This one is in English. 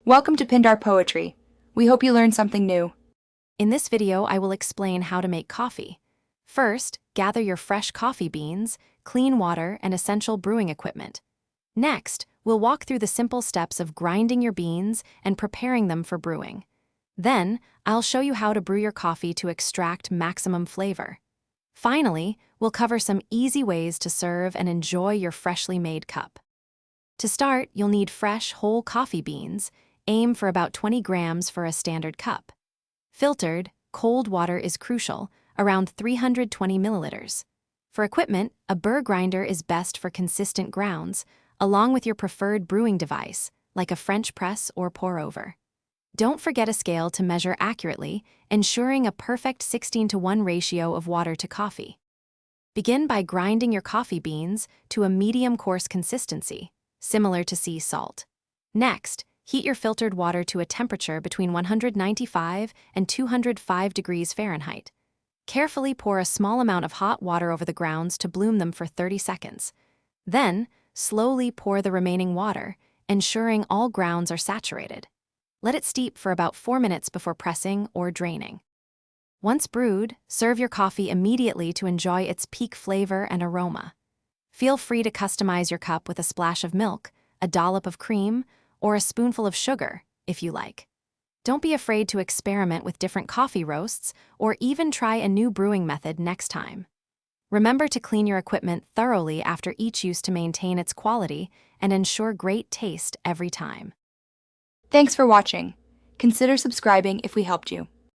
Welcome to Pindar Poetry. We hope you learned something new. In this video, I will explain how to make coffee. First, gather your fresh coffee beans, clean water, and essential brewing equipment. Next, we'll walk through the simple steps of grinding your beans and preparing them for brewing. Then, I'll show you how to brew your coffee to extract maximum flavor. Finally, we'll cover some easy ways to serve and enjoy your freshly made cup. To start, you'll need fresh, whole coffee beans. Aim for about 20 grams for a standard cup. Filtered, cold water is crucial, around 320 milliliters. For equipment, a burr grinder is best for consistent grounds, along with your preferred brewing device, like a French press or pour-over. Don't forget a scale to measure accurately, ensuring a perfect 16:1 ratio of water to coffee. Begin by grinding your coffee beans to a medium coarse consistency, similar to sea salt. Next, heat your filtered water to a temperature between 195 and 205 degrees Fahrenheit. Carefully pour a small amount of hot water over the grounds to bloom them for 30 seconds. Then, slowly pour the remaining water, ensuring all grounds are saturated. Let it steep for about 4 minutes before pressing or draining. Once brewed, serve your coffee immediately to enjoy its peak flavor and aroma. Feel free to customize your cup with a splash of milk, a dollop of cream, or a spoonful of sugar, if you like. Don't be afraid to experiment with different coffee roasts or even try a new brewing method next time. Remember to clean your equipment thoroughly after each use to maintain its quality and ensure great taste every time. Thanks for watching. Consider subscribing if we helped you.